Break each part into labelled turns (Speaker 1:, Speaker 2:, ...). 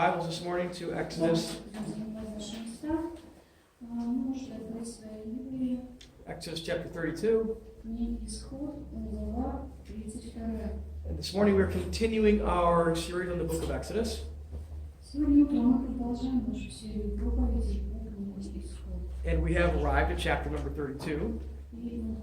Speaker 1: Bibles this morning to Exodus. Exodus chapter 32. And this morning we're continuing our series on the book of Exodus. And we have arrived at chapter number 32. You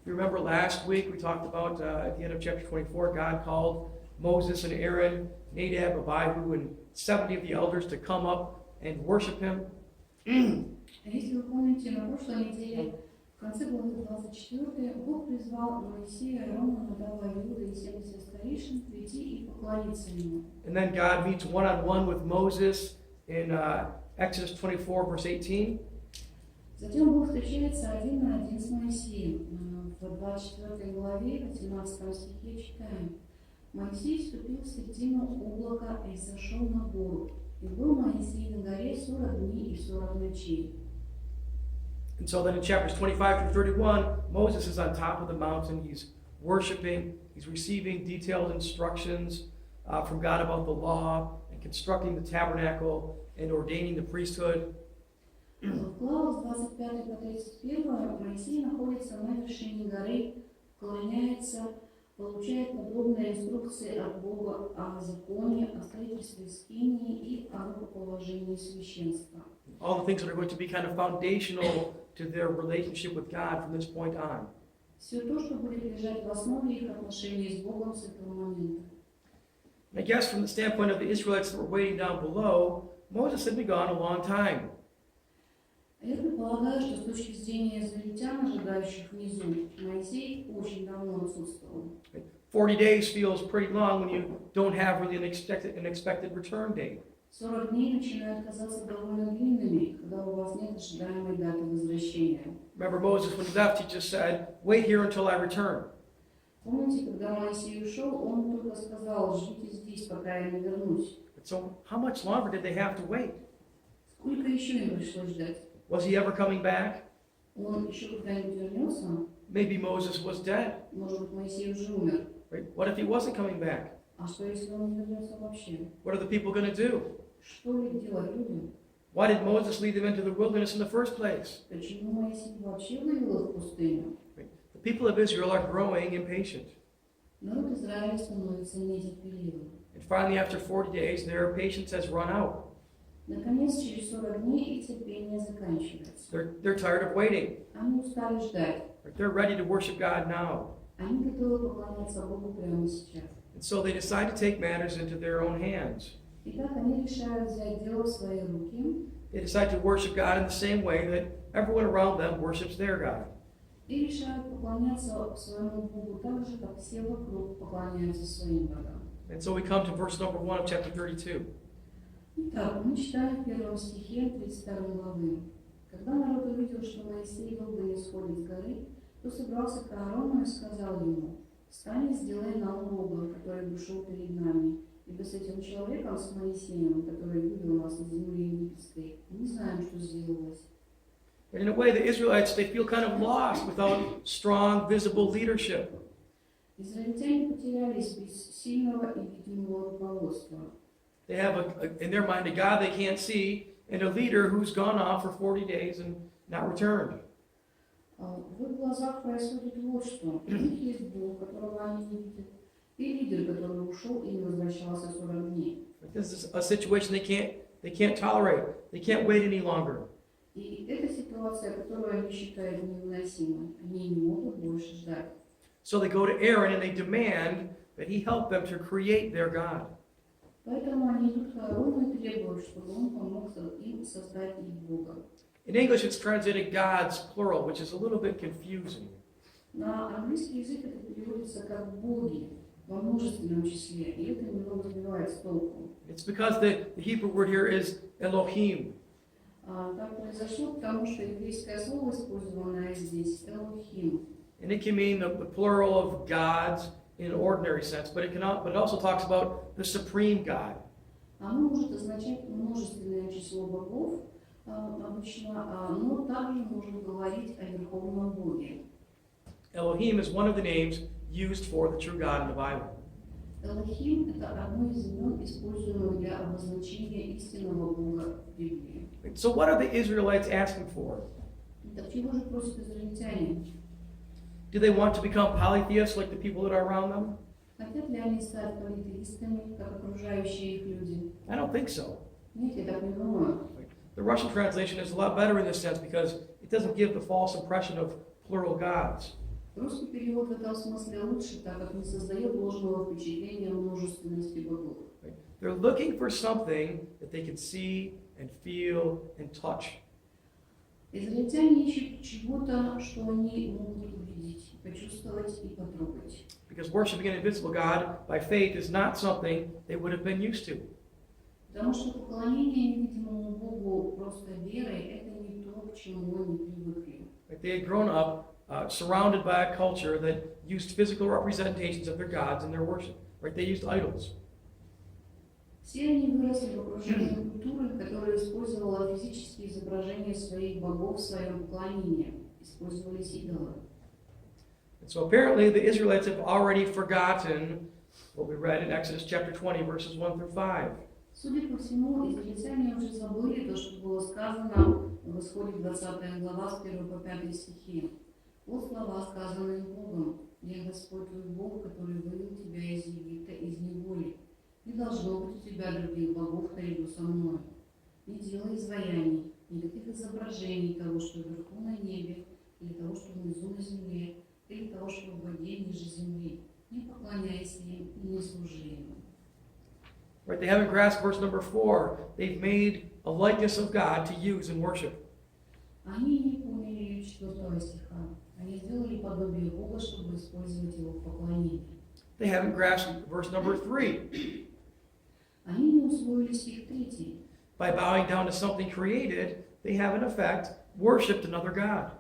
Speaker 1: remember last week we talked about at the end of chapter 24, God called Moses and Aaron, Nadab, Abihu, and 70 of the elders to come up and worship him.
Speaker 2: Если вы помните, на прошлой неделе, в конце главы 24, Бог призвал Моисея, Аарона, Надава, Иуда и 70 старейшин прийти и поклониться ему.
Speaker 1: And then God meets one-on-one with Moses in Exodus 24, verse 18.
Speaker 2: Затем Бог встречается один на один с Моисеем. В 24 главе, 18 стихе читаем: «Моисей вступил в середину облака и сошел на гору, и был Моисей на горе 40 дней и 40 ночей».
Speaker 1: And so then in chapters 25 through 31, Moses is on top of the mountain. He's worshiping. He's receiving detailed instructions from God about the law and constructing the tabernacle and ordaining the priesthood.
Speaker 2: В главах 25 по 31 Моисей находится на вершине горы, клоняется, получает подробные инструкции от Бога о законе, о строительстве скинии и о рукоположении священства.
Speaker 1: All the things that are going to be kind of foundational to their relationship with God from this point on.
Speaker 2: Все то, что будет лежать в основе их отношений с Богом с этого момента.
Speaker 1: I guess from the standpoint of the Israelites that were waiting down below, Moses had been gone a long time.
Speaker 2: Я предполагаю, что с точки зрения израильтян, ожидающих внизу, Моисей очень давно отсутствовал.
Speaker 1: 40 days feels pretty long when you don't have really an expected return date.
Speaker 2: 40 дней начинают казаться довольно длинными, когда у вас нет ожидаемой даты возвращения.
Speaker 1: Remember Moses, when he left, he just said, wait here until I return.
Speaker 2: Помните, когда Моисей ушел, он только сказал: ждите здесь, пока я не вернусь.
Speaker 1: So how much longer did they have to wait?
Speaker 2: Сколько еще им пришлось ждать?
Speaker 1: Was he ever coming back?
Speaker 2: Он еще когда-нибудь вернется?
Speaker 1: Maybe Moses was dead.
Speaker 2: Может быть, Моисей уже умер.
Speaker 1: Right? What if he wasn't coming back?
Speaker 2: А что, если он не вернется вообще?
Speaker 1: What are the people going to do?
Speaker 2: Что ли делать людям?
Speaker 1: Why did Moses lead them into the wilderness in the first place?
Speaker 2: Почему Моисей вообще вывел их в пустыню?
Speaker 1: Right? The people of Israel are growing impatient.
Speaker 2: Народ Израиля становится нетерпеливым.
Speaker 1: And finally, after 40 days, their patience has run out.
Speaker 2: Наконец, через 40 дней их терпение заканчивается.
Speaker 1: They're tired of waiting.
Speaker 2: Они устали ждать.
Speaker 1: They're ready to worship God now.
Speaker 2: Они готовы поклоняться Богу прямо сейчас.
Speaker 1: And so they decide to take matters into their own hands.
Speaker 2: Итак, они решают взять дело в свои руки.
Speaker 1: They decide to worship God in the same way that everyone around them worships their God.
Speaker 2: И решают поклоняться своему Богу так же, как все вокруг поклоняются своим богам.
Speaker 1: And so we come to verse number 1 of chapter 32.
Speaker 2: Итак, мы читаем в первом стихе 32 главы. Когда народ увидел, что Моисей долго не сходит с горы, то собрался к Аарону и сказал ему: «Встань и сделай нам Бога, который бы шел перед нами, ибо с этим человеком, с Моисеем, который вывел нас из земли египетской, не знаем, что сделалось».
Speaker 1: And in a way, the Israelites, they feel kind of lost without strong, visible leadership.
Speaker 2: Израильтяне потерялись без сильного и видимого руководства.
Speaker 1: They have, in their mind, a God they can't see and a leader who's gone off for 40 days and not returned.
Speaker 2: В их глазах происходит вот что. У них есть Бог, которого они не видят, и лидер, который ушел и не возвращался 40 дней.
Speaker 1: This is a situation they can't tolerate. They can't wait any longer.
Speaker 2: И это ситуация, которую они считают невыносимой. Они не могут больше ждать.
Speaker 1: So they go to Aaron and they demand that he help them to create their God.
Speaker 2: Поэтому они идут к Аарону и требуют, чтобы он помог им создать их Бога.
Speaker 1: In English, it's translated God's plural, which is a little bit confusing.
Speaker 2: На английский язык это переводится как «боги» во множественном числе, и это немного сбивает с толку.
Speaker 1: It's because the Hebrew word here is Elohim.
Speaker 2: Так произошло, потому что еврейское слово, использованное здесь, «элохим».
Speaker 1: And it can mean the plural of gods in an ordinary sense, but it also talks about the supreme God.
Speaker 2: Оно может означать множественное число богов, обычно, но также может говорить о верховном Боге.
Speaker 1: Elohim is one of the names used for the true God in the Bible.
Speaker 2: Элохим – это одно из имен, используемых для обозначения истинного Бога в Библии.
Speaker 1: So what are the Israelites asking for?
Speaker 2: Так чего же просят израильтяне?
Speaker 1: Do they want to become polytheists like the people that are around them?
Speaker 2: Хотят ли они стать политеистами, как окружающие их люди?
Speaker 1: I don't think so.
Speaker 2: Нет, я так не думаю.
Speaker 1: The Russian translation is a lot better in this sense because it doesn't give the false impression of plural gods.
Speaker 2: Русский перевод в этом смысле лучше, так как не создает ложного впечатления множественности богов.
Speaker 1: They're looking for something that they can see and feel and touch.
Speaker 2: Израильтяне ищут чего-то, что они могут увидеть, почувствовать и потрогать.
Speaker 1: Because worshiping an invisible God by faith is not something they would have been used to.
Speaker 2: Потому что поклонение невидимому Богу просто верой – это не то, к чему они привыкли.
Speaker 1: They had grown up surrounded by a culture that used physical representations of their gods in their worship. Right? They used idols.
Speaker 2: Все они выросли в окружении культуры, которая использовала физические изображения своих богов в своем поклонении. Использовались идолы.
Speaker 1: And so apparently the Israelites have already forgotten what we read in Exodus chapter 20, verses 1 through 5.
Speaker 2: Судя по всему, израильтяне уже забыли то, что было сказано в Исходе 20 глава с 1 по 5 стихи. Вот слова, сказанные Богом: «Я Господь твой Бог, который вывел тебя из Египта, из неволи. Не должно быть у тебя других богов наряду со мной. Не делай изваяний, никаких изображений того, что вверху на небе, или того, что внизу на земле, или того, что в воде ниже земли. Не поклоняйся им и не служи им».
Speaker 1: Right? They haven't grasped verse number 4. They've made a likeness of God to use in worship.
Speaker 2: Они не поняли 4 стиха. Они сделали подобие Бога, чтобы использовать его в поклонении.
Speaker 1: They haven't grasped verse number 3.
Speaker 2: Они не усвоили стих 3.
Speaker 1: By bowing down to something created, they have in effect worshipped another God.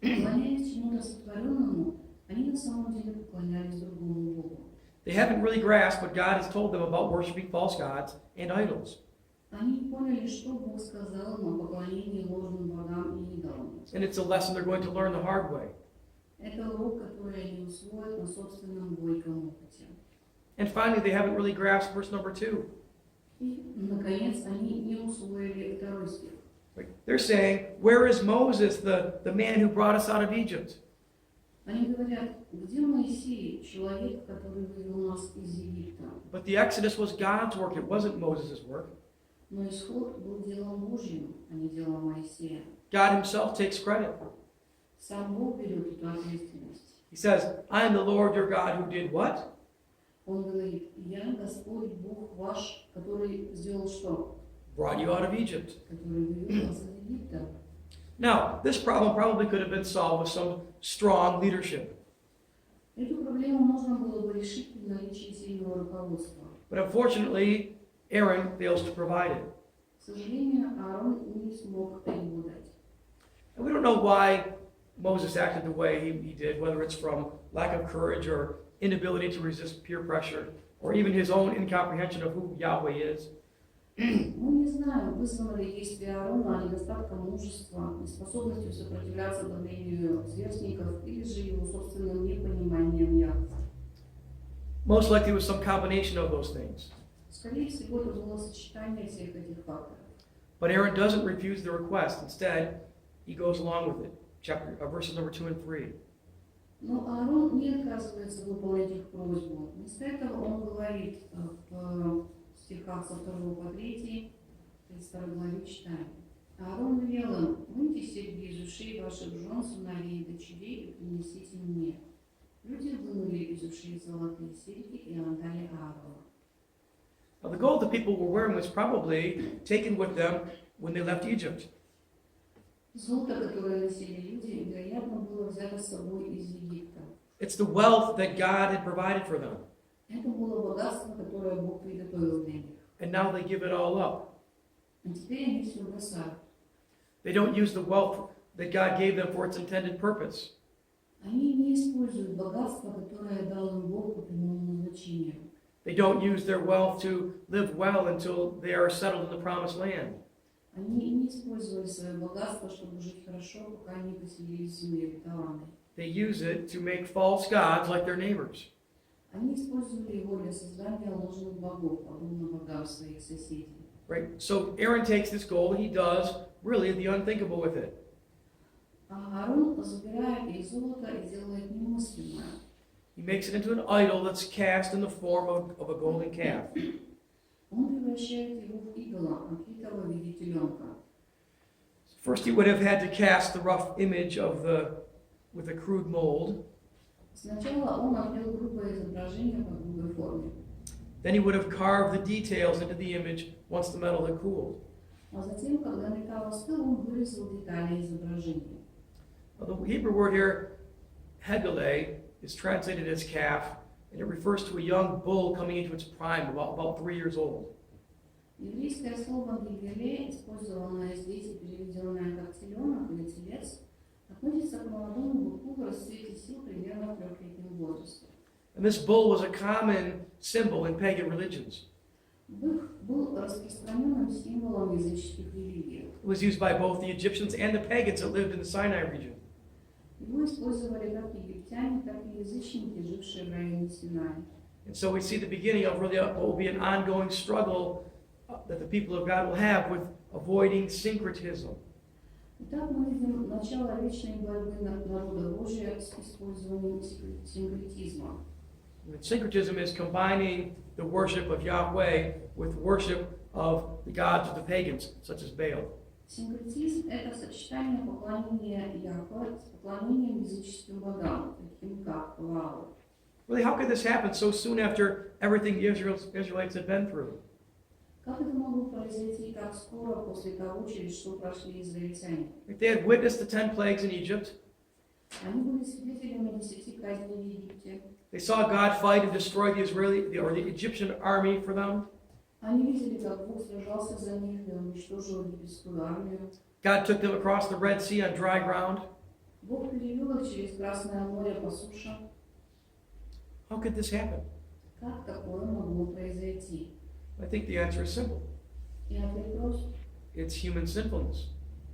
Speaker 2: Поклоняясь чему-то сотворенному, они на самом деле поклонялись другому Богу.
Speaker 1: They haven't really grasped what God has told them about worshiping false gods and idols.
Speaker 2: Они не поняли, что Бог сказал им о поклонении ложным богам и идолам.
Speaker 1: And it's a lesson they're going to learn the hard way.
Speaker 2: Это урок, который они усвоят на собственном горьком опыте.
Speaker 1: And finally, they haven't really grasped verse number 2.
Speaker 2: И, наконец, они не усвоили 2 стих.
Speaker 1: They're saying, where is Moses, the man who brought us out of Egypt?
Speaker 2: Они говорят: где Моисей, человек, который вывел нас из Египта?
Speaker 1: But the Exodus was God's work, it wasn't Moses' work.
Speaker 2: Но исход был делом Божьим, а не делом Моисея.
Speaker 1: God himself takes credit.
Speaker 2: Сам Бог берет эту ответственность.
Speaker 1: He says, I am the Lord your God who did what?
Speaker 2: Он говорит: я Господь Бог ваш, который сделал что?
Speaker 1: Brought you out of Egypt.
Speaker 2: Который вывел вас из Египта.
Speaker 1: Now, this problem probably could have been solved with some strong leadership.
Speaker 2: Эту проблему можно было бы решить при наличии сильного руководства.
Speaker 1: But unfortunately, Aaron fails to provide it.
Speaker 2: К сожалению, Аарон не смог его дать.
Speaker 1: And we don't know why Moses acted the way he did, whether it's from lack of courage or inability to resist peer pressure, or even his own incomprehension of who Yahweh is.
Speaker 2: Мы не знаем, вызвано ли действие Аарона недостатком мужества, неспособностью сопротивляться давлению сверстников или же его собственным непониманием Яхве.
Speaker 1: Most likely it was some combination of those things.
Speaker 2: Скорее всего, это было сочетание всех этих факторов.
Speaker 1: But Aaron doesn't refuse the request. Instead, he goes along with it. Verses number 2 and 3.
Speaker 2: Но Аарон не отказывается выполнить их просьбу. Вместо этого он говорит в стихах со 2 по 3, 32 главе читаем. Аарон велел им: «Выньте серьги из ушей ваших жен, сыновей и дочерей и принесите мне». Люди вынули из ушей золотые серьги и отдали Аарону.
Speaker 1: Now, the gold the people were wearing was probably taken with them when they left Egypt.
Speaker 2: Золото, которое носили люди, вероятно, было взято с собой из Египта.
Speaker 1: It's the wealth that God had provided for them.
Speaker 2: Это было богатство, которое Бог приготовил для них.
Speaker 1: And now they give it all up.
Speaker 2: А теперь они все бросают.
Speaker 1: They don't use the wealth that God gave them for its intended purpose.
Speaker 2: Они не используют богатство, которое дал им Бог по прямому назначению.
Speaker 1: They don't use their wealth to live well until they are settled in the promised land.
Speaker 2: Они не использовали свое богатство, чтобы жить хорошо, пока они поселились в земле обетованной.
Speaker 1: They use it to make false gods like their neighbors.
Speaker 2: Они использовали его для создания ложных богов, подобно богам своих соседей.
Speaker 1: Right? So Aaron takes this gold and he does really the unthinkable with it.
Speaker 2: А Аарон забирает их золото и делает немыслимое.
Speaker 1: He makes it into an idol that's cast in the form of a golden calf.
Speaker 2: Он превращает его в идола, отлитого в виде теленка.
Speaker 1: First, he would have had to cast the rough image with a crude mold.
Speaker 2: Сначала он отлил грубое изображение по грубой форме.
Speaker 1: Then he would have carved the details into the image once the metal had cooled.
Speaker 2: А затем, когда металл остыл, он вырезал детали изображения.
Speaker 1: Well, the Hebrew word here, hegele, is translated as calf, and it refers to a young bull coming into its prime, about 3 years old.
Speaker 2: Еврейское слово «гигеле», использованное здесь и переведенное как «теленок» или «телец», относится к молодому быку в расцвете сил примерно в 3-летнем возрасте.
Speaker 1: And this bull was a common symbol in pagan religions.
Speaker 2: Бык был распространенным символом в языческих религиях.
Speaker 1: It was used by both the Egyptians and the pagans that lived in the Sinai region.
Speaker 2: Его использовали как египтяне, так и язычники, жившие в районе Синая.
Speaker 1: And so we see the beginning of really what will be an ongoing struggle that the people of God will have with avoiding syncretism.
Speaker 2: Итак, мы видим начало вечной борьбы народа Божия с использованием синкретизма.
Speaker 1: Syncretism is combining the worship of Yahweh with worship of the gods of the pagans, such as Baal.
Speaker 2: Синкретизм – это сочетание поклонения Яхве с поклонением языческим богам, таким как Ваал.
Speaker 1: Really, how could this happen so soon after everything the Israelites had been through?
Speaker 2: Как это могло произойти так скоро после того, через что прошли израильтяне?
Speaker 1: If they had witnessed the 10 plagues in Egypt,
Speaker 2: Они были свидетелями 10 казней в Египте.
Speaker 1: they saw God fight and destroy the Egyptian army for them.
Speaker 2: Они видели, как Бог сражался за них и уничтожил египетскую армию.
Speaker 1: God took them across the Red Sea on dry ground.
Speaker 2: Бог перевел их через Красное море по суше.
Speaker 1: How could this happen?
Speaker 2: Как такое могло произойти?
Speaker 1: I think the answer is simple.
Speaker 2: И ответ прост.
Speaker 1: It's human sinfulness.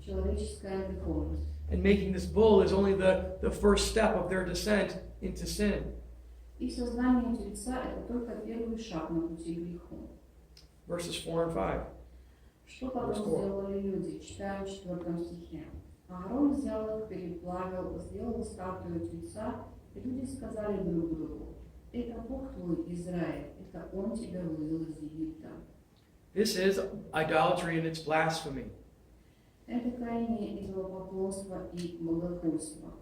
Speaker 2: Человеческая греховность.
Speaker 1: And making this bull is only the first step of their descent into sin.
Speaker 2: И создание тельца – это только первый шаг на пути к греху.
Speaker 1: Verses 4 and 5.
Speaker 2: Что потом сделали люди? Читаем в 4 стихе. Аарон взял их, переплавил, сделал статую тельца, и люди сказали друг другу: «Это Бог твой, Израиль, это Он тебя вывел из Египта».
Speaker 1: This is idolatry and it's blasphemy.
Speaker 2: Это крайнее идолопоклонство и богохульство.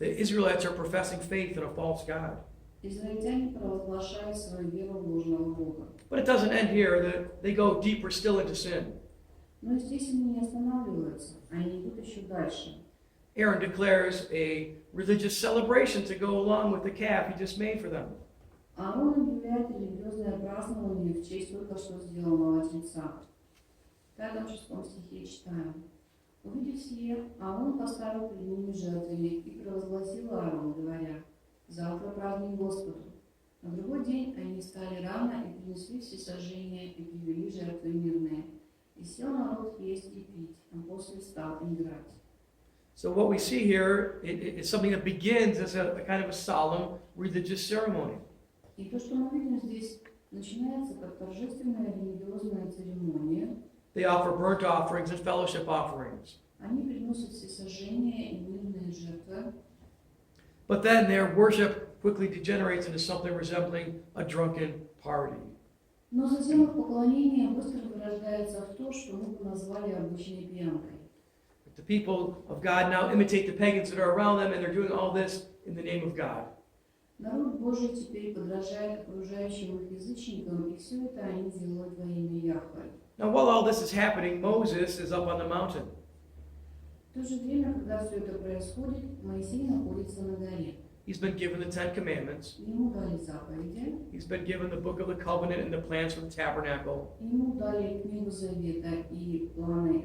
Speaker 1: The Israelites are professing faith in a false God.
Speaker 2: Израильтяне провозглашают свою веру в ложного Бога.
Speaker 1: But it doesn't end here. They go deeper still into sin.
Speaker 2: Но здесь они не останавливаются, они идут еще дальше.
Speaker 1: Aaron declares a religious celebration to go along with the calf he just made for them.
Speaker 2: Аарон объявляет религиозное празднование в честь только что сделанного тельца. В 5-6 стихе читаем. Увидев сие, Аарон поставил пред ними жертвенник и провозгласил Аарон, говоря: «Завтра праздник Господу». На другой день они встали рано и принесли всесожжения и привели жертвы мирные. И сел народ есть и пить, а после стал играть.
Speaker 1: So what we see here is something that begins as a kind of a solemn religious ceremony.
Speaker 2: И то, что мы видим здесь, начинается как торжественная религиозная церемония.
Speaker 1: They offer burnt offerings and fellowship offerings.
Speaker 2: Они приносят всесожжения и мирные жертвы.
Speaker 1: But then their worship quickly degenerates into something resembling a drunken party.
Speaker 2: Но затем их поклонение быстро вырождается в то, что мы бы назвали обычной пьянкой.
Speaker 1: The people of God now imitate the pagans that are around them, and they're doing all this in the name of God.
Speaker 2: Народ Божий теперь подражает окружающим их язычникам, и все это они делают во имя Яхве.
Speaker 1: Now, while all this is happening, Moses is up on the mountain.
Speaker 2: В то же время, когда все это происходит, Моисей находится на горе.
Speaker 1: He's been given the 10 Commandments.
Speaker 2: Ему дали заповеди.
Speaker 1: He's been given the book of the covenant and the plans for the tabernacle.
Speaker 2: Ему дали книгу завета и планы,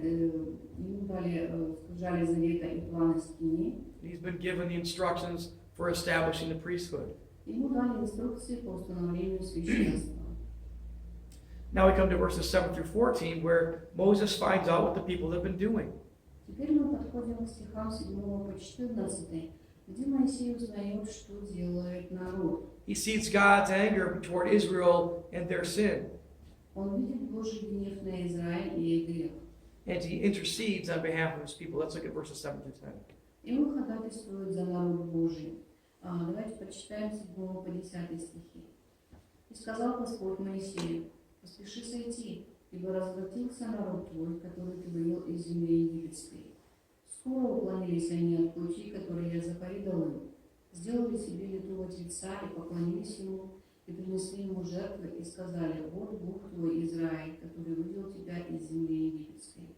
Speaker 2: ему дали скрижали завета и планы скинии.
Speaker 1: He's been given the instructions for establishing the priesthood.
Speaker 2: Ему дали инструкции по установлению священства.
Speaker 1: Now we come to verses 7 through 14, where Moses finds out what the people have been doing.
Speaker 2: Теперь мы подходим к стихам 7 по 14, где Моисей узнает, что делает народ.
Speaker 1: He sees God's anger toward Israel and their sin,
Speaker 2: Он видит Божий гнев на Израиль и их грех.
Speaker 1: and he intercedes on behalf of his people. Let's look at verses 7 through 10.
Speaker 2: И он ходатайствует за народ Божий. Давайте прочитаем 7 по 10 стихи. «И сказал Господь Моисею: поспеши сойти, ибо развратился народ твой, который ты вывел из земли египетской. Скоро уклонились они от пути, который я заповедал им, сделали себе литого тельца и поклонились ему, и принесли ему жертвы, и сказали: вот Бог твой Израиль, который вывел тебя из земли египетской.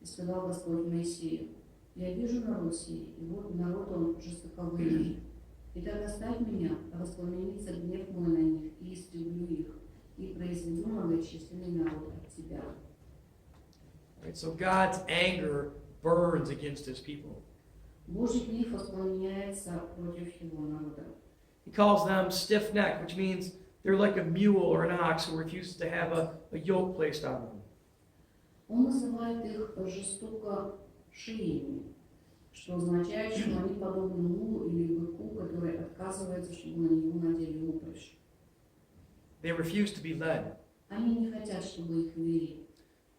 Speaker 2: И сказал Господь Моисею: я вижу народ сей, и вот народ он жестоковыйный. Итак, оставь меня, а воспламенится гнев мой на них, и истреблю их, и произведу многочисленный народ от тебя».
Speaker 1: Right, so God's anger burns against his people.
Speaker 2: Божий гнев воспламеняется против его народа.
Speaker 1: He calls them stiff-necked, which means they're like a mule or an ox who refuses to have a yoke placed on them.
Speaker 2: Он называет их жестоко шеями, что означает, что они подобны мулу или быку, который отказывается, чтобы на него надели упряжь.
Speaker 1: They refuse to be led.
Speaker 2: Они не хотят, чтобы их вели.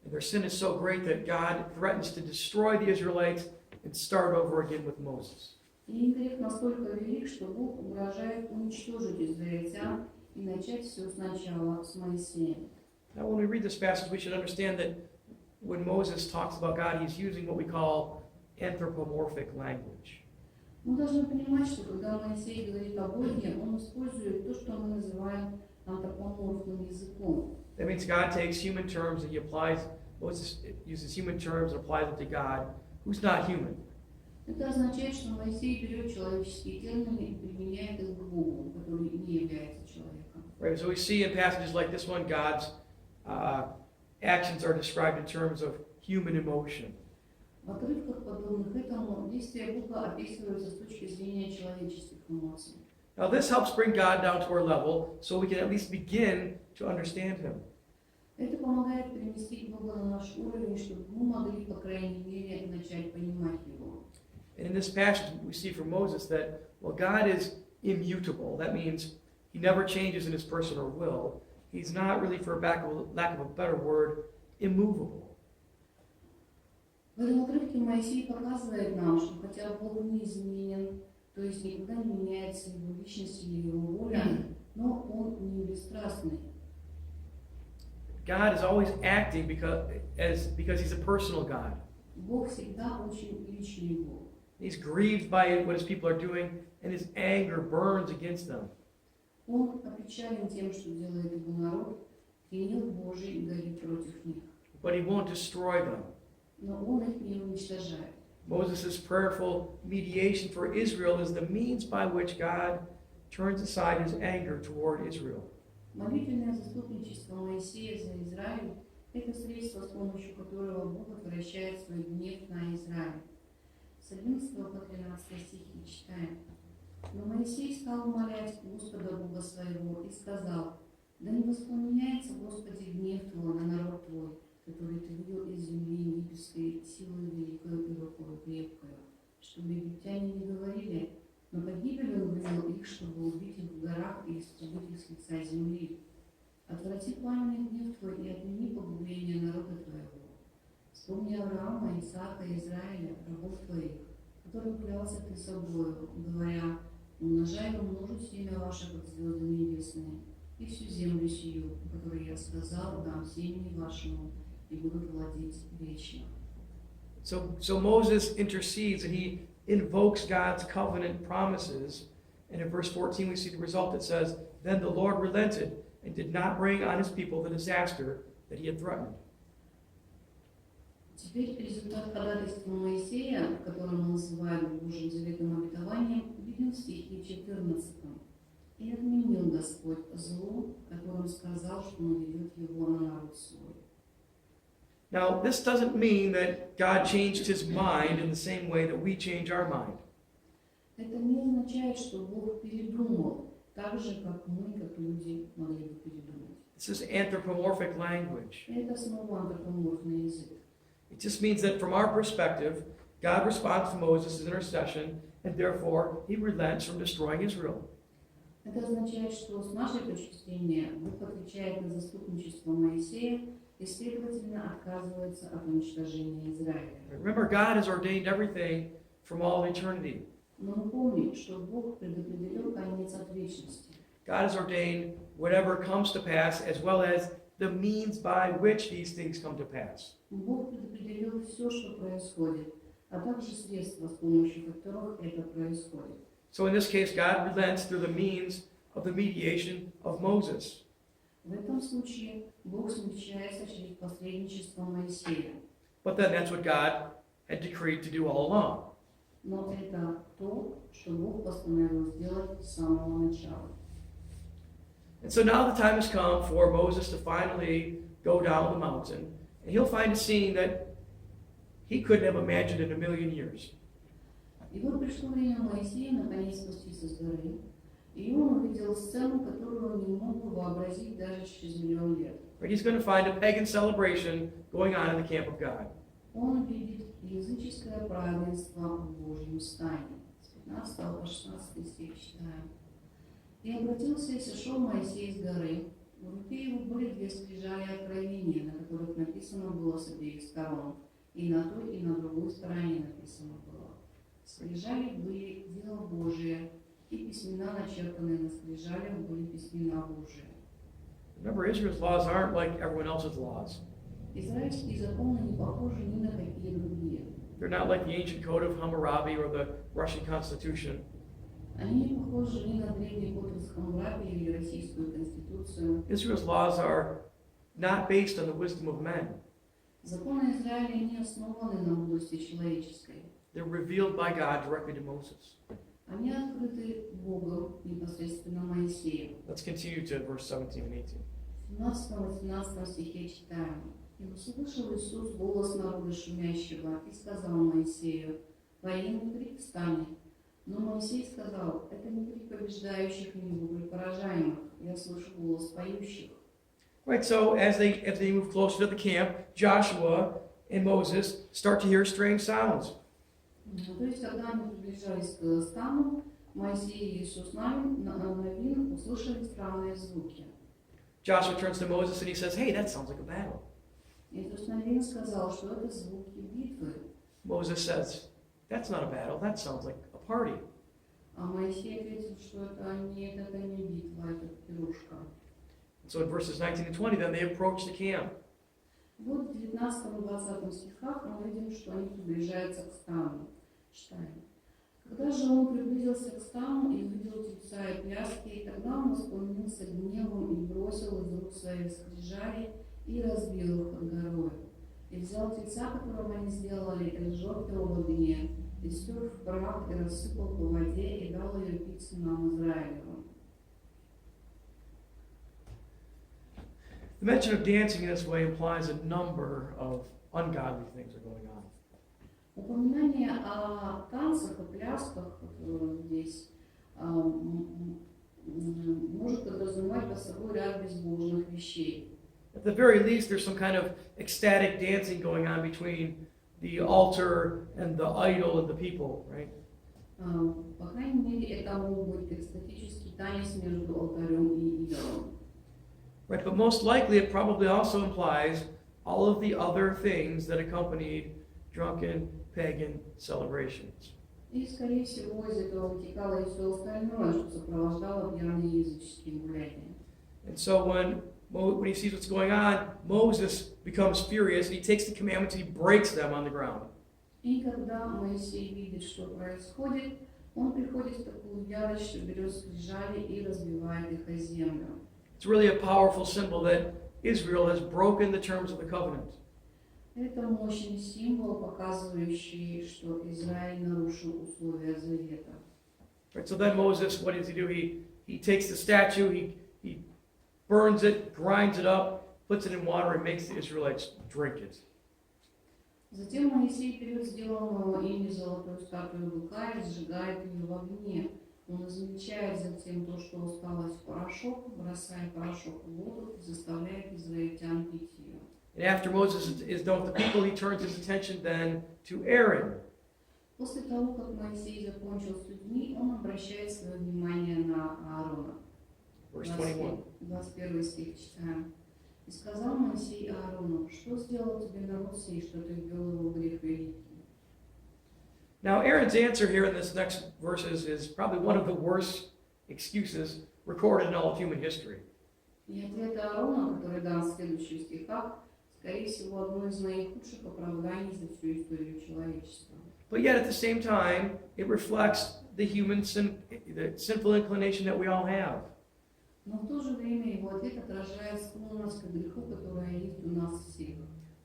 Speaker 1: And their sin is so great that God threatens to destroy the Israelites and start over again with Moses.
Speaker 2: И их грех настолько велик, что Бог угрожает уничтожить израильтян и начать все сначала с Моисеем.
Speaker 1: Now, when we read this passage, we should understand that when Moses talks about God, he's using what we call anthropomorphic language.
Speaker 2: Мы должны понимать, что когда Моисей говорит о Боге, он использует то, что мы называем антропоморфным языком.
Speaker 1: That means God takes human terms and he applies, Moses uses human terms and applies it to God, who's not human.
Speaker 2: Это означает, что Моисей берет человеческие термины и применяет их к Богу, который не является человеком.
Speaker 1: Right, so we see in passages like this one, God's actions are described in terms of human emotion.
Speaker 2: В отрывках, подобных этому, действия Бога описываются с точки зрения человеческих эмоций.
Speaker 1: Now this helps bring God down to our level so we can at least begin to understand him.
Speaker 2: Это помогает переместить Бога на наш уровень, чтобы мы могли, по крайней мере, начать понимать Его.
Speaker 1: And in this passage we see from Moses that, well, God is immutable. That means he never changes in his person or will. He's not really, for lack of a better word, immovable.
Speaker 2: В этом отрывке Моисей показывает нам, что хотя Бог неизменен, то есть никогда не меняется Его личность или Его воля, но Он не бесстрастный.
Speaker 1: God is always acting because he's a personal God.
Speaker 2: Бог всегда очень личный Бог.
Speaker 1: He's grieved by what his people are doing, and his anger burns against them.
Speaker 2: Он опечален тем, что делает Его народ, и гнев Божий горит против них.
Speaker 1: But he won't destroy them.
Speaker 2: Но Он их не уничтожает.
Speaker 1: Moses' prayerful mediation for Israel is the means by which God turns aside his anger toward Israel.
Speaker 2: Молитвенное заступничество Моисея за Израиль – это средство, с помощью которого Бог отвращает свой гнев на Израиль. С 11 по 13 стихи читаем. «Но Моисей стал умолять Господа Бога своего и сказал: да не воспламеняется, Господи, гнев Твой на народ Твой, который Ты вывел из земли египетской силой великою и рукою крепкою, чтобы египтяне не говорили: но погибель он вывел их, чтобы убить их в горах и истребить их с лица земли. Отврати пламенный гнев Твой и отмени погубление народа Твоего. Вспомни Авраама, Исаака и Израиля, рабов Твоих, которым клялся Ты собою, говоря: умножай и умножу семя ваше, как звезды небесные, и всю землю сию, которую я сказал, дам семени вашему, и будут владеть вечно».
Speaker 1: So Moses intercedes and he invokes God's covenant promises. And in verse 14 we see the result. It says, then the Lord relented and did not bring on his people the disaster that he had threatened.
Speaker 2: Теперь результат ходатайства Моисея, который мы называем Божьим заветным обетованием, видим в стихе 14. «И отменил Господь зло, которым сказал, что наведет его на народ свой».
Speaker 1: Now, this doesn't mean that God changed his mind in the same way that we change our mind.
Speaker 2: Это не означает, что Бог передумал, так же, как мы, как люди, могли бы передумать.
Speaker 1: This is anthropomorphic language.
Speaker 2: Это снова антропоморфный язык.
Speaker 1: It just means that from our perspective, God responds to Moses' intercession, and therefore he relents from destroying Israel.
Speaker 2: Это означает, что с нашей точки зрения Бог отвечает на заступничество Моисея и, следовательно, отказывается от уничтожения Израиля.
Speaker 1: Remember, God has ordained everything from all eternity.
Speaker 2: Но мы помним, что Бог предопределил конец от вечности.
Speaker 1: God has ordained whatever comes to pass, as well as the means by which these things come to pass.
Speaker 2: Бог предопределил все, что происходит, а также средства, с помощью которых это происходит.
Speaker 1: So in this case, God relents through the means of the mediation of Moses.
Speaker 2: В этом случае Бог смягчается через посредничество Моисея.
Speaker 1: But then that's what God had decreed to do all along.
Speaker 2: Но это то, что Бог постановил сделать с самого начала.
Speaker 1: And so now the time has come for Moses to finally go down the mountain, and he'll find a scene that he couldn't have imagined in a million years.
Speaker 2: И вот пришло время Моисея наконец спуститься с горы, и он увидел сцену, которую он не мог бы вообразить даже через миллион лет.
Speaker 1: But he's going to find a pagan celebration going on in the camp of God.
Speaker 2: Он увидит языческое празднество в Божьем стане. С 15 по 16 стих читаем. «И обратился и сошел Моисей с горы. В руке его были две скрижали откровения, на которых написано было с обеих сторон, и на той, и на другой стороне написано было. Скрижали были дело Божие, и письмена, начертанные на скрижалях, были письмена Божие».
Speaker 1: Remember, Israel's laws aren't like everyone else's laws.
Speaker 2: Израильские законы не похожи ни на какие другие.
Speaker 1: They're not like the ancient code of Hammurabi or the Russian Constitution.
Speaker 2: Они не похожи ни на древний кодекс Хаммурапи или Российскую Конституцию.
Speaker 1: Israel's laws are not based on the wisdom of men.
Speaker 2: Законы Израиля не основаны на мудрости человеческой.
Speaker 1: They're revealed by God directly to Moses.
Speaker 2: Они открыты Богом непосредственно Моисею.
Speaker 1: Let's continue to verse 17 and 18.
Speaker 2: В 17-18 стихе читаем. «И услышал Иисус голос народа шумящего и сказал Моисею: военный крик встанет. Но Моисей сказал: это не крик побеждающих, не вопль поражаемых. Я слышу голос поющих».
Speaker 1: Right, so as they move closer to the camp, Joshua and Moses start to hear strange sounds.
Speaker 2: То есть, когда они приближались к стану, Моисей и Иисус Навин услышали странные звуки.
Speaker 1: Joshua turns to Moses and he says, "Hey, that sounds like a battle."
Speaker 2: Иисус Навин сказал, что это звуки битвы.
Speaker 1: Moses says, "That's not a battle, that sounds like a party."
Speaker 2: А Моисей ответил, что это не битва, это пирушка.
Speaker 1: So in verses 19 and 20, then they approach the camp.
Speaker 2: Вот в 19-20 стихах мы видим, что они приближаются к стану. Читаем. «Когда же он приблизился к стану и увидел тельца и пляски, тогда он воспламенился гневом и бросил из рук своих скрижали и разбил их под горой. И взял тельца, которого они сделали, и сжег его в огне, и стер в прах, и рассыпал по воде, и дал ее пить сынам Израилевым».
Speaker 1: The mention of dancing in this way implies a number of ungodly things are going on.
Speaker 2: Упоминание о танцах, о плясках здесь может подразумевать под собой ряд безбожных вещей.
Speaker 1: At the very least, there's some kind of ecstatic dancing going on between the altar and the idol and the people, right?
Speaker 2: По крайней мере, это мог быть экстатический танец между алтарем и идолом.
Speaker 1: Right, but most likely it probably also implies all of the other things that accompanied drunken pagan celebrations.
Speaker 2: И, скорее всего, из этого вытекало и все остальное, что сопровождало пьяные языческие гуляния.
Speaker 1: And so when he sees what's going on, Moses becomes furious and he takes the commandments and he breaks them on the ground.
Speaker 2: И когда Моисей видит, что происходит, он приходит в такую ярость, что берет скрижали и разбивает их о землю.
Speaker 1: It's really a powerful symbol that Israel has broken the terms of the covenant.
Speaker 2: Это мощный символ, показывающий, что Израиль нарушил условия завета.
Speaker 1: Right, so then Moses, what does he do? He takes the statue, he burns it, grinds it up, puts it in water, and makes the Israelites drink it.
Speaker 2: Затем Моисей берет сделанную ими золотую статую быка и сжигает ее в огне. Он измельчает затем то, что осталось в порошок, бросая порошок в воду и заставляет израильтян пить ее.
Speaker 1: And after Moses is done with the people, he turns his attention then to Aaron.
Speaker 2: После того, как Моисей закончил с людьми, он обращает свое внимание на Аарона.
Speaker 1: Verse 21.
Speaker 2: 21 стих читаем. «И сказал Моисей Аарону, что сделал тебе народ сей, что ты ввел его в грех великий?»
Speaker 1: Now, Aaron's answer here in this next verses is probably one of the worst excuses recorded in all of human history.
Speaker 2: И ответ Аарона, который дан в следующих стихах, скорее всего, одно из наихудших оправданий за всю историю человечества.
Speaker 1: But yet, at the same time, it reflects the sinful inclination that we all have.
Speaker 2: Но в то же время его ответ отражает склонность к греху, которая есть у нас всех.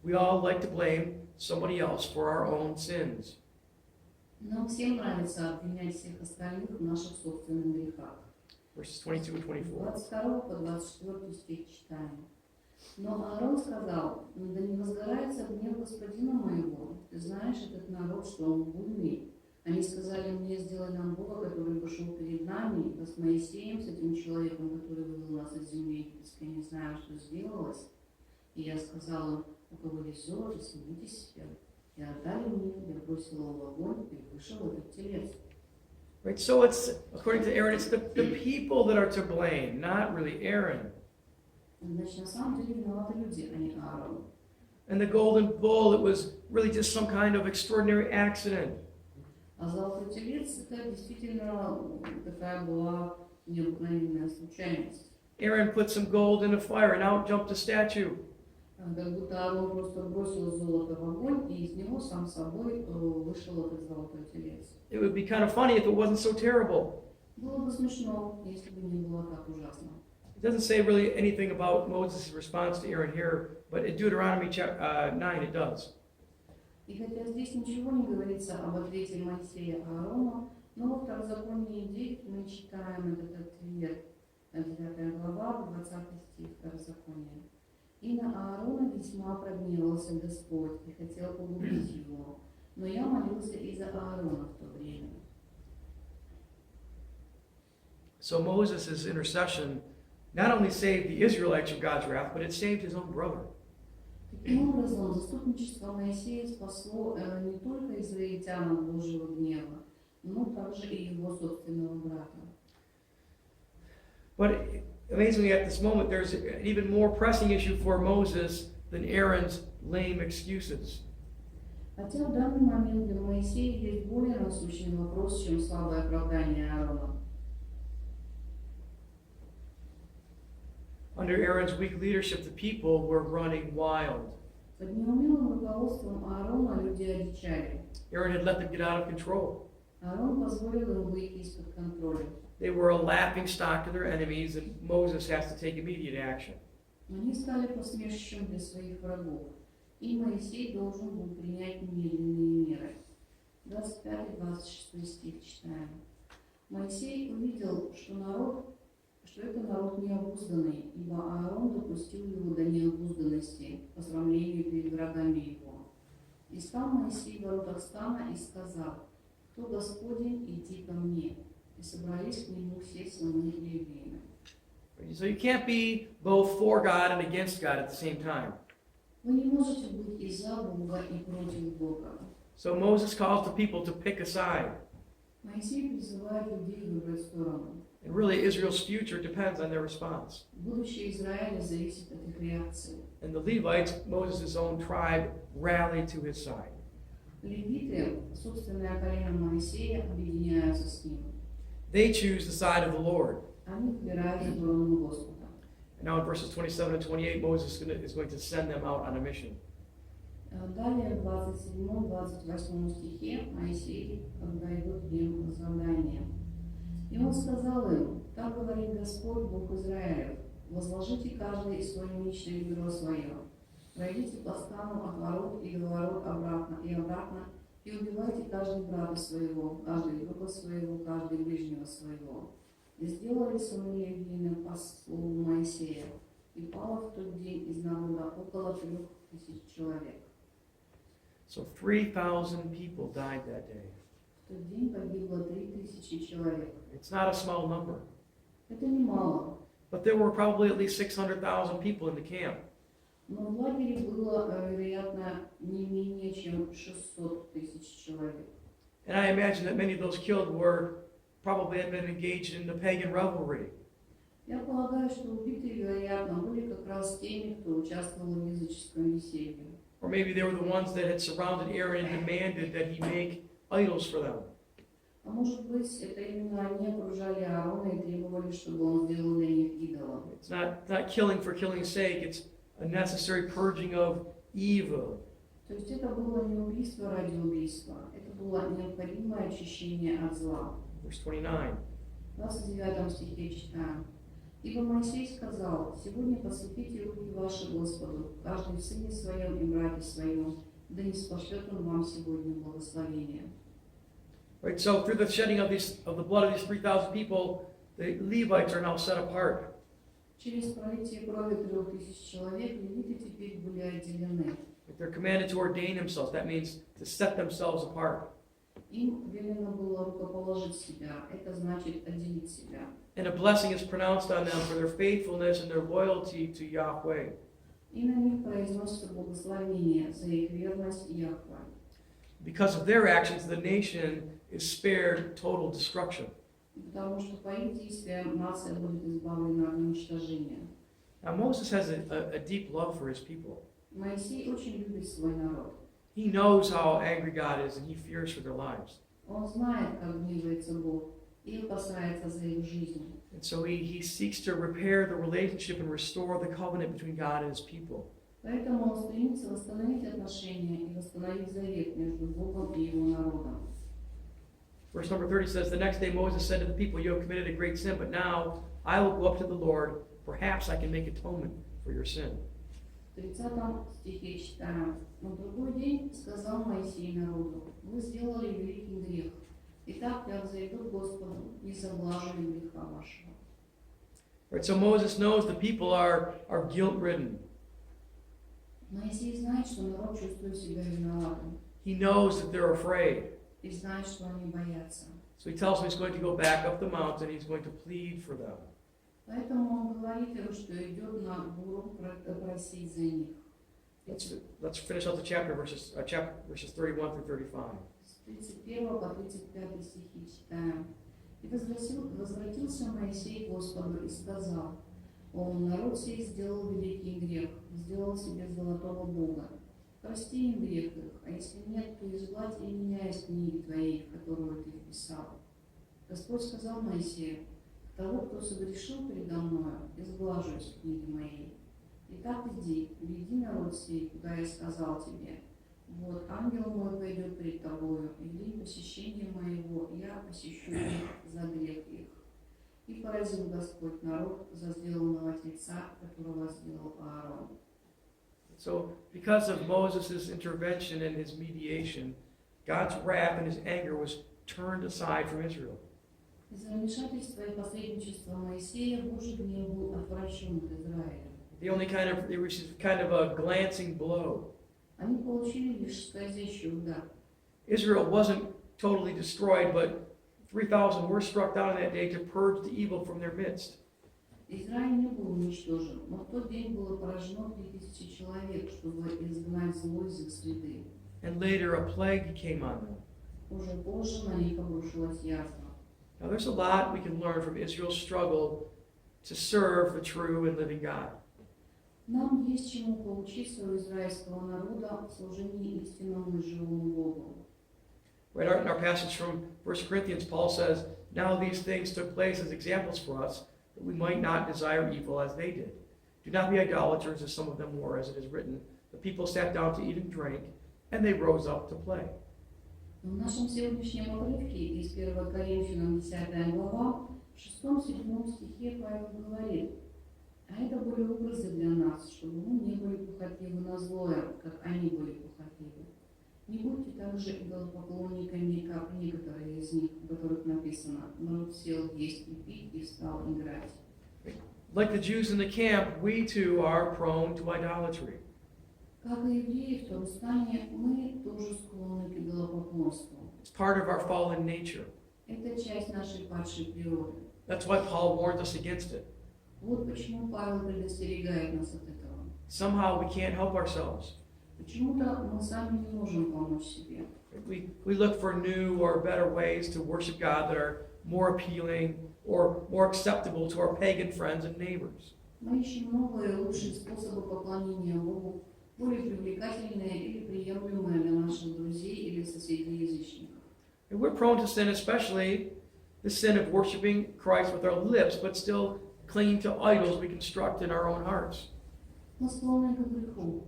Speaker 1: We all like to blame somebody else for our own sins.
Speaker 2: Нам всем нравится обвинять всех остальных в наших собственных грехах.
Speaker 1: Verses 22 and 24.
Speaker 2: 22 по 24 стих читаем. Но Аарон сказал: да не возгорается гнев господина моего. Ты знаешь этот народ, что он буйный. Они сказали мне: сделай нам Бога, который пошел перед нами, да с Моисеем, с этим человеком, который вывел нас из земли египетской, не знаю, что сделалось. И я сказал им: у кого есть золото, снимите себе. И отдали мне, я бросил его в огонь, и вышел этот телец.
Speaker 1: Right, so it's, according to Aaron, it's the people that are to blame, not really Aaron.
Speaker 2: Значит, на самом деле виноваты люди, а не Аарон.
Speaker 1: And the golden bull, it was really just some kind of extraordinary accident.
Speaker 2: А золотой телец — это действительно такая была необыкновенная случайность.
Speaker 1: Aaron put some gold in a fire and out jumped a statue.
Speaker 2: Как будто Аарон просто бросил золото в огонь, и из него сам собой вышел этот золотой телец.
Speaker 1: It would be kind of funny if it wasn't so terrible.
Speaker 2: Было бы смешно, если бы не было так ужасно.
Speaker 1: It doesn't say really anything about Moses' response to Aaron here, but in Deuteronomy 9 it does.
Speaker 2: И хотя здесь ничего не говорится об ответе Моисея Аарону, но во Второзаконии 9 мы читаем этот ответ, 9 глава, 20 стих Второзакония. «И на Аарона весьма прогневался Господь и хотел погубить его, но я молился и за Аарона в то время».
Speaker 1: So Moses' intercession not only saved the Israelites from God's wrath, but it saved his own brother.
Speaker 2: Таким образом, заступничество Моисея спасло не только израильтян от Божьего гнева, но также и его собственного брата.
Speaker 1: But amazingly, at this moment, there's an even more pressing issue for Moses than Aaron's lame excuses.
Speaker 2: Хотя в данный момент для Моисея есть более насущный вопрос, чем слабое оправдание Аарона.
Speaker 1: Under Aaron's weak leadership, the people were running wild.
Speaker 2: Под неумелым руководством Аарона люди одичали.
Speaker 1: Aaron had let them get out of control.
Speaker 2: Аарон позволил им выйти из-под контроля.
Speaker 1: They were a laughing stock to their enemies, and Moses has to take immediate action.
Speaker 2: Они стали посмешищем для своих врагов, и Моисей должен был принять немедленные меры. 25-26 стих читаем. Моисей увидел, что это народ необузданный, ибо Аарон допустил его до необузданности по сравнению перед врагами его. И стал Моисей в воротах стана и сказал: кто Господень, иди ко мне. И собрались к нему все сыны Левиины.
Speaker 1: So you can't be both for God and against God at the same time.
Speaker 2: Вы не можете быть и за Бога, и против Бога.
Speaker 1: So Moses calls the people to pick a side.
Speaker 2: Моисей призывает людей выбрать сторону.
Speaker 1: And really, Israel's future depends on their response.
Speaker 2: Будущее Израиля зависит от их реакции.
Speaker 1: And the Levites, Moses' own tribe, rallied to his side.
Speaker 2: Левиты, собственное колено Моисея, объединяются с ним.
Speaker 1: They choose the side of the Lord.
Speaker 2: Они выбирают сторону Господа.
Speaker 1: And now in verses 27 and 28, Moses is going to send them out on a mission.
Speaker 2: Далее в 27-28 стихе Моисей отдает им задание. И он сказал им: так говорит Господь, Бог Израилев, возложите каждый свой меч на бедро свое, пройдите по стану от ворот и до ворот обратно, и убивайте каждый брата своего, каждый друга своего, каждый ближнего своего. И сделали сыны Левиины по слову Моисея, и пало в тот день из народа около 3000 человек.
Speaker 1: So 3,000 people died that day.
Speaker 2: В тот день погибло 3000 человек.
Speaker 1: It's not a small number.
Speaker 2: Это немало.
Speaker 1: But there were probably at least 600,000 people in the camp.
Speaker 2: Но в лагере было, вероятно, не менее чем 600 000 человек.
Speaker 1: And I imagine that many of those killed probably had been engaged in the pagan revelry.
Speaker 2: Я полагаю, что убитые, вероятно, были как раз теми, кто участвовал в языческом веселье.
Speaker 1: Or maybe they were the ones that had surrounded Aaron and demanded that he make idols for them.
Speaker 2: А может быть, это именно они окружали Аарона и требовали, чтобы он сделал для них идола.
Speaker 1: It's not killing for killing's sake. It's a necessary purging of evil.
Speaker 2: То есть это было не убийство ради убийства, это было необходимое очищение от зла.
Speaker 1: Verse 29.
Speaker 2: В 29 стихе читаем. «Ибо Моисей сказал, сегодня посвятите руки ваши Господу, каждый в сыне своем и брате своем, да не спошлет он вам сегодня благословение».
Speaker 1: Right, so through the shedding of the blood of these 3,000 people, the Levites are now set apart.
Speaker 2: Через пролитие крови 3000 человек левиты теперь были отделены.
Speaker 1: They're commanded to ordain themselves. That means to set themselves apart.
Speaker 2: Им велено было рукоположить себя, это значит отделить себя.
Speaker 1: And a blessing is pronounced on them for their faithfulness and their loyalty to Yahweh.
Speaker 2: И на них произносится благословение за их верность Яхве.
Speaker 1: Because of their actions, the nation is spared total destruction.
Speaker 2: Потому что по их действиям нация будет избавлена от уничтожения.
Speaker 1: Now Moses has a deep love for his people.
Speaker 2: Моисей очень любит свой народ.
Speaker 1: He knows how angry God is and he fears for their lives.
Speaker 2: Он знает, как гневается Бог, и опасается за их жизнь.
Speaker 1: And so he seeks to repair the relationship and restore the covenant between God and his people.
Speaker 2: Поэтому он стремится восстановить отношения и восстановить завет между Богом и его народом.
Speaker 1: Verse number 30 says, the next day Moses said to the people, you have committed a great sin, but now I will go up to the Lord. Perhaps I can make atonement for your sin.
Speaker 2: В 30 стихе читаем. «На другой день сказал Моисей народу, вы сделали великий грех. Итак, я взойду к Господу, не заблажу ли греха вашего».
Speaker 1: Right, so Moses knows the people are guilt-ridden.
Speaker 2: Моисей знает, что народ чувствует себя виноватым.
Speaker 1: He knows that they're afraid.
Speaker 2: И знает, что они боятся.
Speaker 1: So he tells them he's going to go back up the mountain. He's going to plead for them.
Speaker 2: Поэтому он говорит им, что идет на гору просить за них.
Speaker 1: Let's finish out the chapter, verses 31 through 35.
Speaker 2: С 31 по 35 стихи читаем. «И возвратился Моисей к Господу и сказал, он, народ сей сделал великий грех, сделал себе золотого бога. Прости им грех их, а если нет, то изгладь и меня из книги твоей, которую ты вписал». Господь сказал Моисею, того, кто согрешил передо мною, изглажу из книги моей. Итак, иди, веди народ сей, куда я сказал тебе. Вот ангел мой пойдет перед тобою, и в день посещения моего я посещу их за грех их. И поразил Господь народ за сделанного тельца, которого сделал Аарон.
Speaker 1: So, because of Moses' intervention and his mediation, God's wrath and his anger was turned aside from Israel.
Speaker 2: Из-за вмешательства и посредничества Моисея Божий гнев был отвращен от Израиля.
Speaker 1: They received kind of a glancing blow.
Speaker 2: Они получили лишь скользящий удар.
Speaker 1: Israel wasn't totally destroyed, but 3,000 were struck down that day to purge the evil from their midst.
Speaker 2: Израиль не был уничтожен, но в тот день было поражено 3000 человек, чтобы изгнать зло из их среды.
Speaker 1: And later a plague came on them.
Speaker 2: Уже позже на них обрушилась язва.
Speaker 1: Now there's a lot we can learn from Israel's struggle to serve the true and living God.
Speaker 2: Нам есть чему поучиться у израильского народа в служении истинному и живому Богу.
Speaker 1: Right, in our passage from 1 Corinthians, Paul says, now these things took place as examples for us, that we might not desire evil as they did. Do not be idolaters, as some of them were, as it is written. The people sat down to eat and drink, and they rose up to play.
Speaker 2: В нашем сегодняшнем отрывке из 1 Коринфянам 10 глава, в 6-7 стихе Павел говорит, а это были образы для нас, чтобы мы не были похотливы на злое, как они были похотливы. Не будьте также идолопоклонниками, как некоторые из них, у которых написано, народ сел есть и пить и стал играть.
Speaker 1: Like the Jews in the camp, we too are prone to idolatry.
Speaker 2: Как и евреи в том стане, мы тоже склонны к идолопоклонству.
Speaker 1: It's part of our fallen nature.
Speaker 2: Это часть нашей падшей природы.
Speaker 1: That's why Paul warns us against it.
Speaker 2: Вот почему Павел предостерегает нас от этого.
Speaker 1: Somehow we can't help ourselves.
Speaker 2: Почему-то мы сами не можем помочь себе.
Speaker 1: We look for new or better ways to worship God that are more appealing or more acceptable to our pagan friends and neighbors.
Speaker 2: Мы ищем новые, лучшие способы поклонения Богу, более привлекательные или приемлемые для наших друзей или соседей-язычников.
Speaker 1: And we're prone to sin, especially the sin of worshiping Christ with our lips, but still clinging to idols we construct in our own hearts.
Speaker 2: Мы склонны к греху.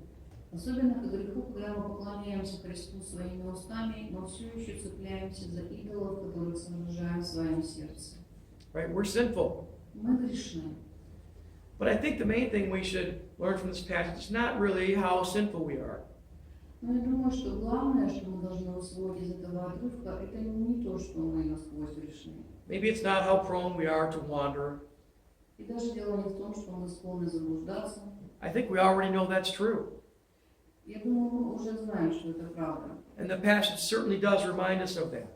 Speaker 2: Особенно к греху, когда мы поклоняемся Христу своими устами, но все еще цепляемся за идолов, которых сооружаем в своем сердце.
Speaker 1: Right? We're sinful.
Speaker 2: Мы грешны.
Speaker 1: But I think the main thing we should learn from this passage is not really how sinful we are.
Speaker 2: Но я думаю, что главное, что мы должны усвоить из этого отрывка, это не то, что мы насквозь грешны.
Speaker 1: Maybe it's not how prone we are to wander.
Speaker 2: И даже дело не в том, что мы склонны заблуждаться.
Speaker 1: I think we already know that's true.
Speaker 2: Я думаю, мы уже знаем, что это правда.
Speaker 1: And the passage certainly does remind us of that.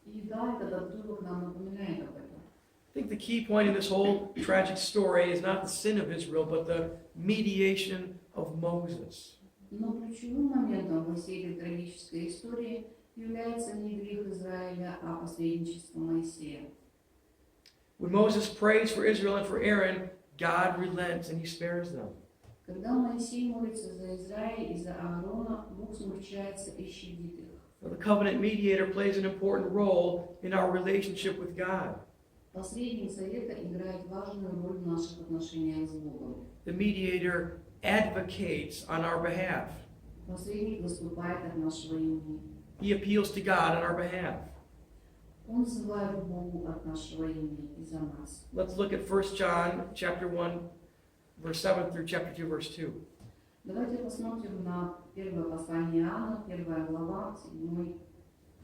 Speaker 2: И да, этот отрывок нам напоминает об этом.
Speaker 1: I think the key point in this whole tragic story is not the sin of Israel, but the mediation of Moses.
Speaker 2: Но ключевым моментом во всей этой трагической истории является не грех Израиля, а посредничество Моисея.
Speaker 1: When Moses prays for Israel and for Aaron, God relents and he spares them.
Speaker 2: Когда Моисей молится за Израиль и за Аарона, Бог смягчается и щадит их.
Speaker 1: The covenant mediator plays an important role in our relationship with God.
Speaker 2: Посредник завета играет важную роль в наших отношениях с Богом.
Speaker 1: The mediator advocates on our behalf.
Speaker 2: Посредник выступает от нашего имени.
Speaker 1: He appeals to God on our behalf.
Speaker 2: Он взывает к Богу от нашего имени и за нас.
Speaker 1: Let's look at 1 John chapter 1, verse 7 through chapter 2, verse 2.
Speaker 2: Давайте посмотрим на первое послание Иоанна, 1 глава, 7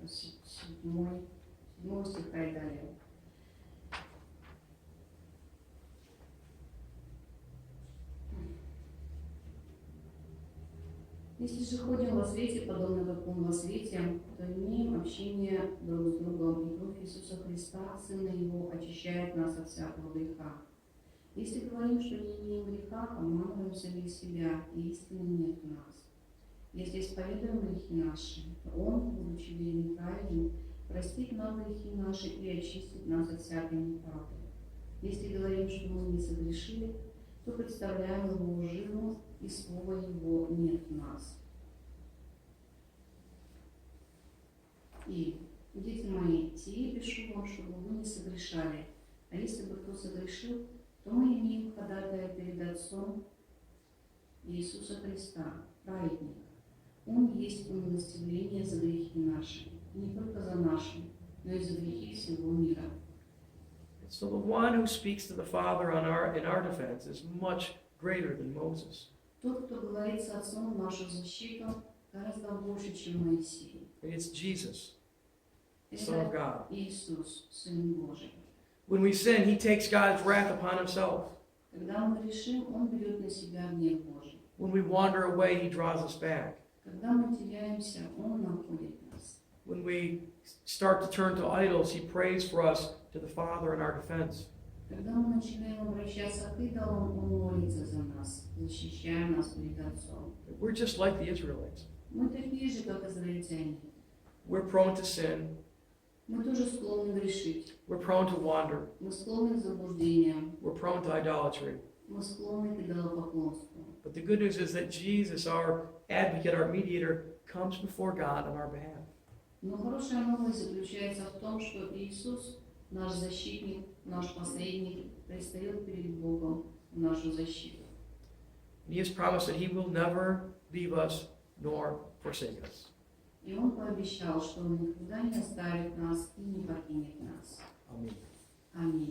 Speaker 2: стиха и далее. Если же ходим во свете, подобно как Он во свете, то имеем общение друг с другом, и кровь Иисуса Христа, Сына Его, очищает нас от всякого греха. Если говорим, что не имеем греха, обманываем сами себя, и истины нет в нас. Если исповедуем грехи наши, то Он, будучи верен и праведен, простит нам грехи наши и очистит нас от всякой неправды. Если говорим, что мы не согрешили, то представляем Его лживым, и слова Его нет в нас. И, дети мои, сие пишу вам, чтобы вы не согрешали. А если бы кто согрешил, то мы имеем ходатая перед Отцом Иисуса Христа, праведника. Он есть умилостивление за грехи наши, и не только за наши, но и за грехи всего мира.
Speaker 1: So the one who speaks to the Father in our defense is much greater than Moses.
Speaker 2: Тот, кто говорит с Отцом в нашу защиту, гораздо больше, чем Моисей.
Speaker 1: It's Jesus, the Son of God.
Speaker 2: Иисус, Сын Божий.
Speaker 1: When we sin, he takes God's wrath upon himself.
Speaker 2: Когда мы грешим, Он берет на себя гнев Божий.
Speaker 1: When we wander away, he draws us back.
Speaker 2: Когда мы теряемся, Он находит нас.
Speaker 1: When we start to turn to idols, he prays for us to the Father in our defense.
Speaker 2: Когда мы начинаем обращаться к идолам, Он молится за нас, защищая нас перед Отцом.
Speaker 1: We're just like the Israelites.
Speaker 2: Мы такие же, как израильтяне.
Speaker 1: We're prone to sin.
Speaker 2: Мы тоже склонны грешить.
Speaker 1: We're prone to wander.
Speaker 2: Мы склонны к заблуждениям.
Speaker 1: We're prone to idolatry.
Speaker 2: Мы склонны к идолопоклонству.
Speaker 1: But the good news is that Jesus, our advocate, our mediator, comes before God on our behalf.
Speaker 2: Но хорошая новость заключается в том, что Иисус, наш защитник, наш посредник, предстает перед Богом в нашу защиту.
Speaker 1: And he has promised that he will never leave us nor forsake us.
Speaker 2: И Он пообещал, что Он никогда не оставит нас и не покинет нас.
Speaker 1: Amen.
Speaker 2: Аминь.